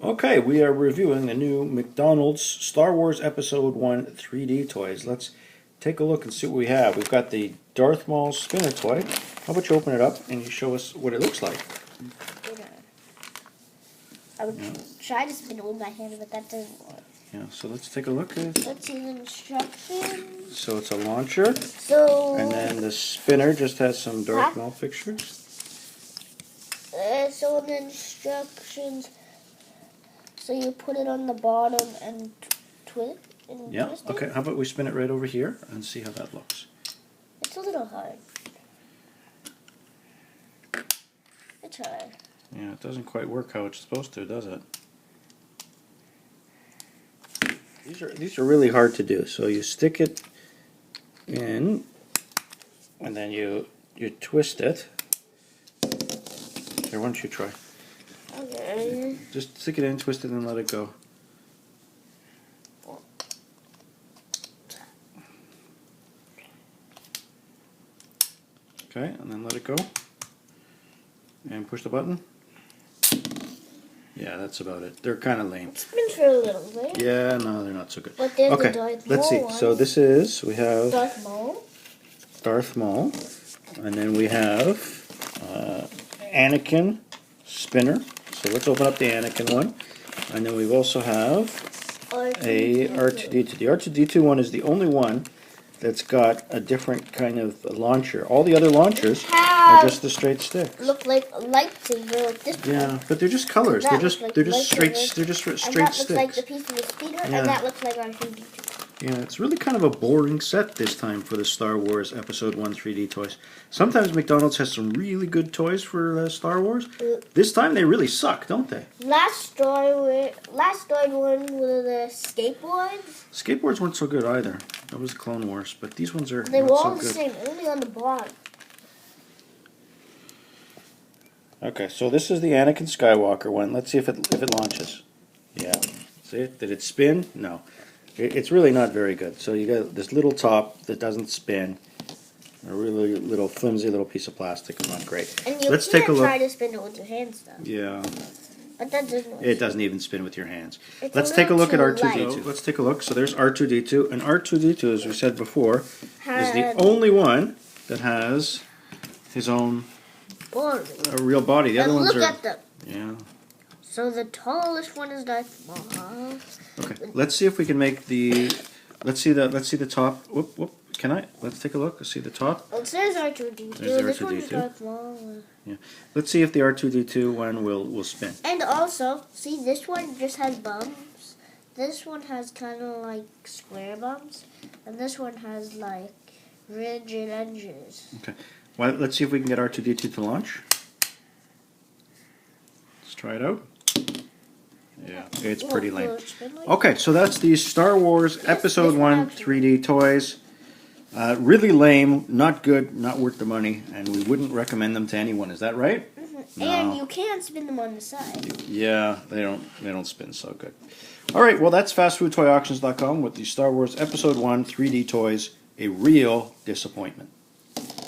Okay, we are reviewing the new McDonald's Star Wars Episode 1 3D toys. Let's take a look and see what we have. We've got the Darth Maul spinner toy. How about you open it up and you show us what it looks like? I would try to spin it with my hand, but that doesn't work. Yeah, so let's take a look. Let's see the instructions. So it's a launcher. And then the spinner just has some Darth Maul pictures. So in the instructions, so you put it on the bottom and twist it. Yeah, okay. How about we spin it right over here and see how that looks? It's a little hard. It's hard. Yeah, it doesn't quite work how it's supposed to, does it? These are really hard to do. So you stick it in, and then you twist it. Here, why don't you try? Okay. Just stick it in, twist it, and let it go. Okay, and then let it go. And push the button. Yeah, that's about it. They're kind of lame. It spins for a little bit. Yeah, no, they're not so good. But there's okay, the Darth let's see. Maul So this is, we have Darth Maul, and then we have Anakin spinner. So let's open up the Anakin one. And then we also have a R2-D2. The R2-D2 one is the only one that's got a different kind of launcher. All the other launchers are just the straight sticks. Look like a lightsaber, like this. Yeah, but they're just colors. They're just straight sticks. And that looks like the piece of the speeder, and that looks like R2-D2. Yeah, it's really kind of a boring set this time for the Star Wars Episode 1 3D toys. Sometimes McDonald's has some really good toys for Star Wars. This time they really suck, don't they? Last Star one were the skateboards. Skateboards weren't so good either. That was Clone Wars, but these ones are They not were so all the good. same, only on the bottom. Okay, so this is the Anakin Skywalker one. Let's see if it launches. Yeah. See it? Did it spin? No. It's really not very good. So you got this little top that doesn't spin. A really little flimsy little piece of plastic. Not great. And you Let's can't take a look. try to spin it with your hands, though. Yeah. But that doesn't. It doesn't even spin with your hands. It's Let's take a look at little R2-D2. light. Let's take a look. So there's R2-D2. And R2-D2, as we said before, is the Had only one that has his own a real body. The other ones look are... at them. Yeah. So the tallest one is Darth Maul. Okay. Let's see if we can make the... Let's see the top. Whoop. Can I? Let's take a look. Let's see the top. It says R2-D2. There's This one is R2-D2. Darth Maul. Yeah. Let's see if the R2-D2 one will spin. And also, see, this one just has bumps. This one has kind of like square bumps. And this one has like rigid edges. Okay. Well, let's see if we can get R2-D2 to launch. Let's try it out. Yeah, it's pretty lame. Okay, so that's the Star Wars Episode 1 3D toys. Really lame, not good, not worth the money, and we wouldn't recommend them to anyone. Is that right? Mm-hmm. And you can spin them on the side. Yeah, they don't spin so good. All right, well that's fastfoodtoyauctions.com with the Star Wars Episode 1 3D toys. A real disappointment.